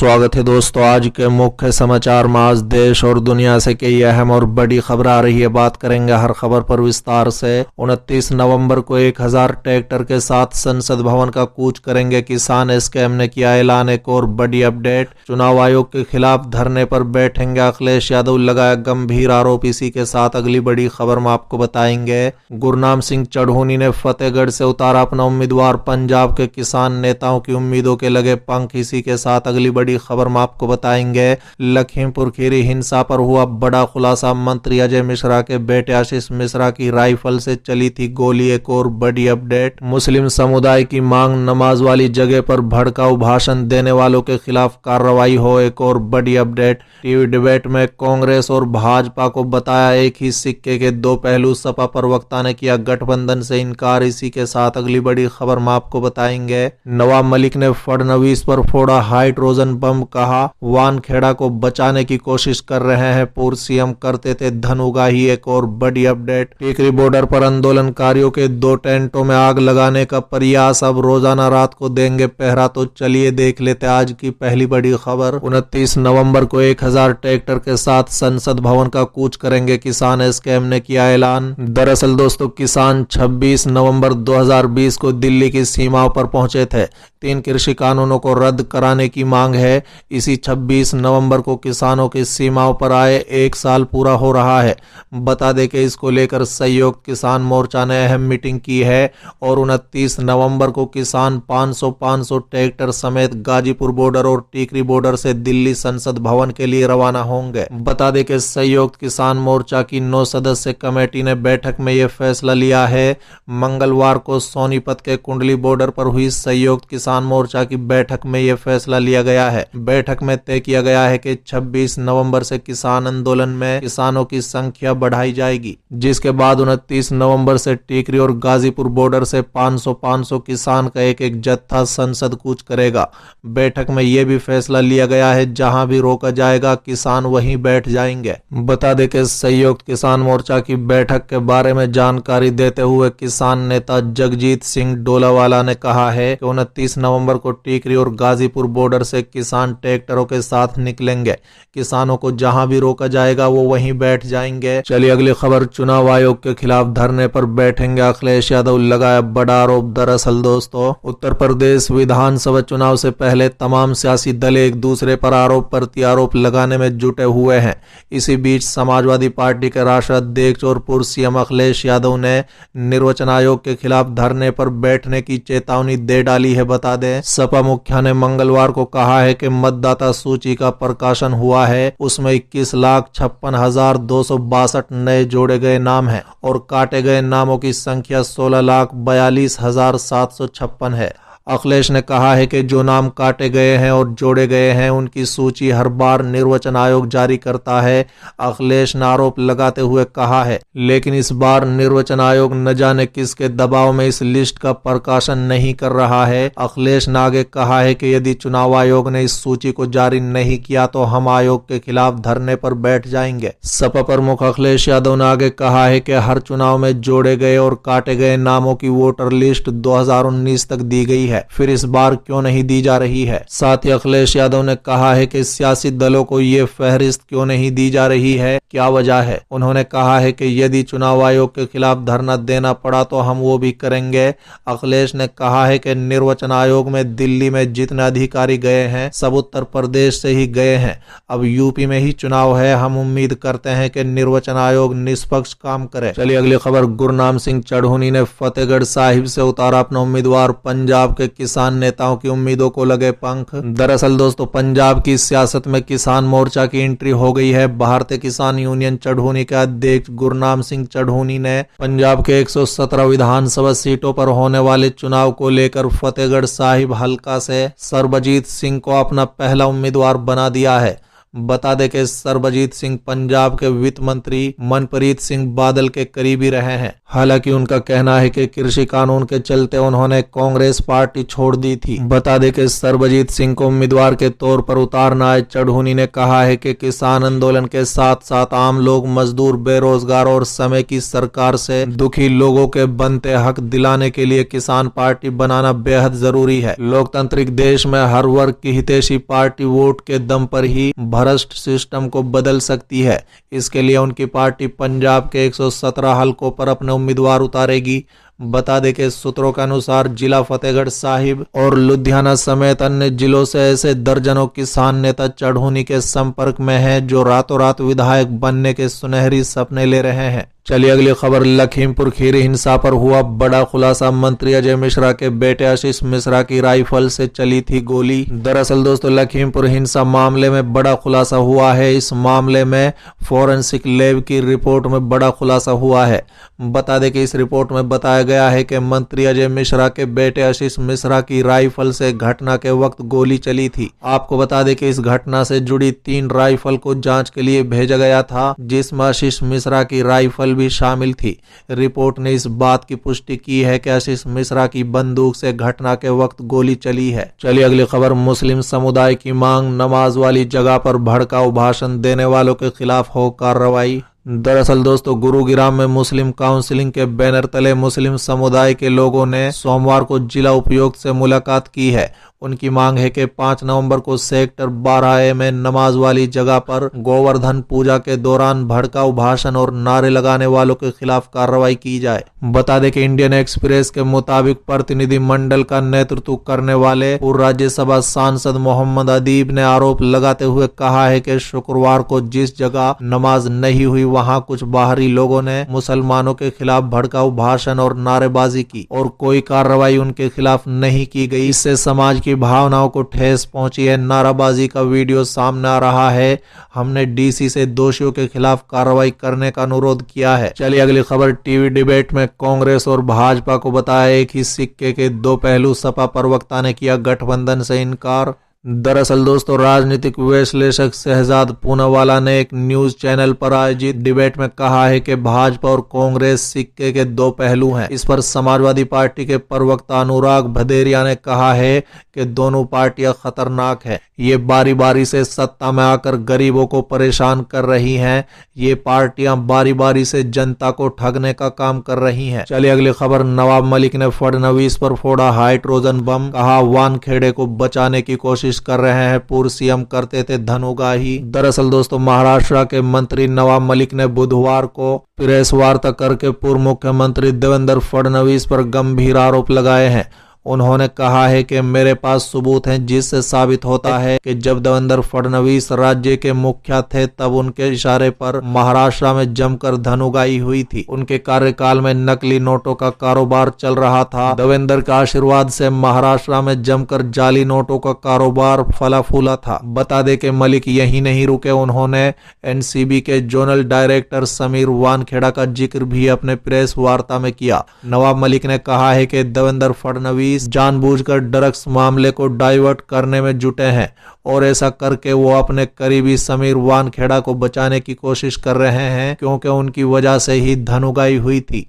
स्वागत है दोस्तों। आज के मुख्य समाचार में आज देश और दुनिया से कई अहम और बड़ी खबर आ रही है। बात करेंगे हर खबर पर विस्तार से। 29 नवंबर को 1000 ट्रैक्टर के साथ संसद भवन का कूच करेंगे किसान, स्कैम ने किया ऐलान। एक और बड़ी अपडेट, चुनाव आयोग के खिलाफ धरने पर बैठेंगे अखिलेश यादव, लगाया गंभीर आरोप। इसी के साथ अगली बड़ी खबर में आपको बताएंगे, गुरनाम सिंह चढ़ूनी ने फतेहगढ़ से उतारा अपना उम्मीदवार, पंजाब के किसान नेताओं की उम्मीदों के लगे पंख। इसी के साथ अगली बड़ी खबर में आपको बताएंगे, लखीमपुर खीरी हिंसा पर हुआ बड़ा खुलासा। मंत्री अजय मिश्रा के बेटे आशीष मिश्रा की राइफल से चली थी गोली। एक और बड़ी अपडेट, मुस्लिम समुदाय की मांग, नमाज वाली जगह पर भड़काऊ भाषण देने वालों के खिलाफ कार्रवाई हो। एक और बड़ी अपडेट, टीवी डिबेट में कांग्रेस और भाजपा को बताया एक ही सिक्के के दो पहलू, सपा प्रवक्ता ने किया गठबंधन से इनकार। इसी के साथ अगली बड़ी खबर में आपको बताएंगे, नवाब मलिक ने फडणवीस पर फोड़ा हाइड्रोजन बम, कहा वानखेड़ा को बचाने की कोशिश कर रहे हैं, पूर्व सीएम करते थे धन उगाही। एक और बड़ी अपडेट, टिकरी बॉर्डर पर आंदोलनकारियों के 2 टेंटों में आग लगाने का प्रयास, अब रोजाना रात को देंगे पहरा। तो चलिए देख लेते आज की पहली बड़ी खबर। 29 नवंबर को 1000 ट्रैक्टर के साथ संसद भवन का कूच करेंगे किसान, स्कैम ने किया ऐलान। दरअसल दोस्तों, किसान 26 नवंबर 2020 को दिल्ली की सीमाओं पर पहुंचे थे। 3 कृषि कानूनों को रद्द कराने की मांग है। इसी 26 नवंबर को किसानों की सीमाओं पर आए 1 साल पूरा हो रहा है। बता दें कि इसको लेकर संयुक्त किसान मोर्चा ने अहम मीटिंग की है और 29 नवंबर को किसान 500 ट्रैक्टर समेत गाजीपुर बॉर्डर और टिकरी बॉर्डर से दिल्ली संसद भवन के लिए रवाना होंगे। बता दें कि संयुक्त किसान मोर्चा की 9 सदस्य कमेटी ने बैठक में यह फैसला लिया है। मंगलवार को सोनीपत के कुंडली बॉर्डर पर हुई संयुक्त किसान मोर्चा की बैठक में यह फैसला लिया गया है। बैठक में तय किया गया है कि 26 नवंबर से किसान आंदोलन में किसानों की संख्या बढ़ाई जाएगी, जिसके बाद 29 नवंबर से टिकरी और गाजीपुर बॉर्डर से 500 किसान का एक जत्था संसद कूच करेगा। बैठक में यह भी फैसला लिया गया है, जहां भी रोका जाएगा किसान वहीं बैठ जाएंगे। बता दें कि संयुक्त किसान मोर्चा की बैठक के बारे में जानकारी देते हुए किसान नेता जगजीत सिंह डोलावाला ने कहा है कि 29 नवंबर को टिकरी और गाजीपुर बॉर्डर से किसान ट्रैक्टरों के साथ निकलेंगे। किसानों को जहां भी रोका जाएगा वो वहीं बैठ जाएंगे। चलिए अगली खबर, चुनाव आयोग के खिलाफ धरने पर बैठेंगे अखिलेश यादव, लगाया बड़ा आरोप। दरअसल दोस्तों, उत्तर प्रदेश विधानसभा चुनाव से पहले तमाम सियासी दल एक दूसरे पर आरोप प्रत्यारोप लगाने में जुटे हुए हैं। इसी बीच समाजवादी पार्टी के राष्ट्रीय अध्यक्ष और पूर्व सीएम अखिलेश यादव ने निर्वाचन आयोग के खिलाफ धरने पर बैठने की चेतावनी दे डाली है। बता दें, सपा मुखिया ने मंगलवार को कहा है कि मतदाता सूची का प्रकाशन हुआ है, उसमें 21,56,262 नए जोड़े गए नाम हैं और काटे गए नामों की संख्या 16,42,756 है। अखिलेश ने कहा है कि जो नाम काटे गए हैं और जोड़े गए हैं उनकी सूची हर बार निर्वाचन आयोग जारी करता है। अखिलेश ने आरोप लगाते हुए कहा है, लेकिन इस बार निर्वाचन आयोग न जाने किसके दबाव में इस लिस्ट का प्रकाशन नहीं कर रहा है। अखिलेश ने आगे कहा है कि यदि चुनाव आयोग ने इस सूची को जारी नहीं किया तो हम आयोग के खिलाफ धरने पर बैठ जाएंगे। सपा प्रमुख अखिलेश यादव ने आगे कहा है कि हर चुनाव में जोड़े गए और काटे गए नामों की वोटर लिस्ट 2019 तक दी गई है, फिर इस बार क्यों नहीं दी जा रही है। साथ ही अखिलेश यादव ने कहा है कि सियासी दलों को ये फहरिस्त क्यों नहीं दी जा रही है, क्या वजह है। उन्होंने कहा है कि यदि चुनाव आयोग के खिलाफ धरना देना पड़ा तो हम वो भी करेंगे। अखिलेश ने कहा है कि निर्वाचन आयोग में दिल्ली में जितने अधिकारी गए हैं सब उत्तर प्रदेश से ही गए हैं। अब यूपी में ही चुनाव है, हम उम्मीद करते हैं कि निर्वाचन आयोग निष्पक्ष काम करे। चलिए अगली खबर, गुरनाम सिंह चढ़ूनी ने फतेहगढ़ साहिब से उतारा अपना उम्मीदवार, पंजाब के किसान नेताओं की उम्मीदों को लगे पंख। दरअसल दोस्तों, पंजाब की सियासत में किसान मोर्चा की एंट्री हो गई है। भारतीय किसान यूनियन चढ़ूनी के अध्यक्ष गुरनाम सिंह चढ़ूनी ने पंजाब के 117 विधानसभा सीटों पर होने वाले चुनाव को लेकर फतेहगढ़ साहिब हलका से सरबजीत सिंह को अपना पहला उम्मीदवार बना दिया है। बता दें कि सरबजीत सिंह पंजाब के वित्त मंत्री मनप्रीत सिंह बादल के करीबी रहे हैं। हालांकि उनका कहना है कि कृषि कानून के चलते उन्होंने कांग्रेस पार्टी छोड़ दी थी। बता दें कि सरबजीत सिंह को उम्मीदवार के तौर पर उतारना आए चढ़ूनी ने कहा है कि किसान आंदोलन के साथ साथ आम लोग, मजदूर, बेरोजगार और समय की सरकार से दुखी लोगों के बनते हक दिलाने के लिए किसान पार्टी बनाना बेहद जरूरी है। लोकतांत्रिक देश में हर वर्ग की हितैषी पार्टी वोट के दम पर ही भ्रष्ट सिस्टम को बदल सकती है। इसके लिए उनकी पार्टी पंजाब के 117 हलकों पर अपने उम्मीदवार उतारेगी। बता दें कि सूत्रों के अनुसार जिला फतेहगढ़ साहिब और लुधियाना समेत अन्य जिलों से ऐसे दर्जनों किसान नेता चढ़ूनी के संपर्क में हैं जो रातों रात विधायक बनने के सुनहरी सपने ले रहे हैं। चलिए अगली खबर, लखीमपुर खीरी हिंसा पर हुआ बड़ा खुलासा। मंत्री अजय मिश्रा के बेटे आशीष मिश्रा की राइफल से चली थी गोली। दरअसल दोस्तों, लखीमपुर हिंसा मामले में बड़ा खुलासा हुआ है। इस मामले में फोरेंसिक लैब की रिपोर्ट में बड़ा खुलासा हुआ है। बता दें कि इस रिपोर्ट में बताया गया है कि मंत्री अजय मिश्रा के बेटे आशीष मिश्रा की राइफल से घटना के वक्त गोली चली थी। आपको बता दें कि इस घटना से जुड़ी 3 राइफल को जांच के लिए भेजा गया था, जिसमें आशीष मिश्रा की राइफल भी शामिल थी। रिपोर्ट ने इस बात की पुष्टि की है कि आशीष मिश्रा की बंदूक से घटना के वक्त गोली चली है। चलिए अगली खबर, मुस्लिम समुदाय की मांग, नमाज वाली जगह पर भड़काऊ भाषण देने वालों के खिलाफ हो कार्रवाई। दरअसल दोस्तों, गुरुग्राम में मुस्लिम काउंसिलिंग के बैनर तले मुस्लिम समुदाय के लोगों ने सोमवार को जिला उपायुक्त से मुलाकात की है। उनकी मांग है कि 5 नवंबर को सेक्टर 12A में नमाज वाली जगह पर गोवर्धन पूजा के दौरान भड़काऊ भाषण और नारे लगाने वालों के खिलाफ कार्रवाई की जाए। बता दें कि इंडियन एक्सप्रेस के मुताबिक प्रतिनिधि मंडल का नेतृत्व करने वाले पूर्व राज्यसभा सांसद मोहम्मद अदीब ने आरोप लगाते हुए कहा है कि शुक्रवार को जिस जगह नमाज नहीं हुई वहां कुछ बाहरी लोगों ने मुसलमानों के खिलाफ भड़काऊ भाषण और नारेबाजी की और कोई कार्रवाई उनके खिलाफ नहीं की गई। इससे समाज की भावनाओं को ठेस पहुंची है। नाराबाजी का वीडियो सामने आ रहा है। हमने डीसी से दोषियों के खिलाफ कार्रवाई करने का अनुरोध किया है। चलिए अगली खबर, टीवी डिबेट में कांग्रेस और भाजपा को बताया एक ही सिक्के के 2 पहलू। सपा प्रवक्ता ने किया गठबंधन से इनकार। दरअसल दोस्तों, राजनीतिक विश्लेषक शहजाद पूनावाला ने एक न्यूज चैनल पर आयोजित डिबेट में कहा है कि भाजपा और कांग्रेस सिक्के के 2 पहलू हैं। इस पर समाजवादी पार्टी के प्रवक्ता अनुराग भदेरिया ने कहा है कि दोनों पार्टियां खतरनाक है। ये बारी बारी से सत्ता में आकर गरीबों को परेशान कर रही हैं। ये पार्टियां बारी बारी से जनता को ठगने का काम कर रही हैं। चलिए अगली खबर, नवाब मलिक ने फडणवीस पर फोड़ा हाइड्रोजन बम। कहा वानखेड़े को बचाने की कोशिश कर रहे हैं, पूर्व सीएम करते थे धनुगाही। दरअसल दोस्तों, महाराष्ट्र के मंत्री नवाब मलिक ने बुधवार को प्रेस वार्ता करके पूर्व मुख्यमंत्री देवेंद्र फडणवीस पर गंभीर आरोप लगाए हैं। उन्होंने कहा है कि मेरे पास सबूत हैं जिससे साबित होता है कि जब देवेंद्र फडणवीस राज्य के मुखिया थे तब उनके इशारे पर महाराष्ट्र में जमकर धनुगाई हुई थी। उनके कार्यकाल में नकली नोटों का कारोबार चल रहा था। देवेंद्र के आशीर्वाद से महाराष्ट्र में जमकर जाली नोटों का कारोबार फला फूला था। बता दें कि मलिक यही नहीं रुके, उन्होंने एनसीबी के जोनल डायरेक्टर समीर वानखेड़ा का जिक्र भी अपने प्रेस वार्ता में किया। नवाब मलिक ने कहा है कि देवेंद्र फडणवीस जानबूझकर ड्रग्स मामले को डाइवर्ट करने में जुटे हैं और ऐसा करके वो अपने करीबी समीर वानखेड़ा को बचाने की कोशिश कर रहे हैं, क्योंकि उनकी वजह से ही धनुगाई हुई थी।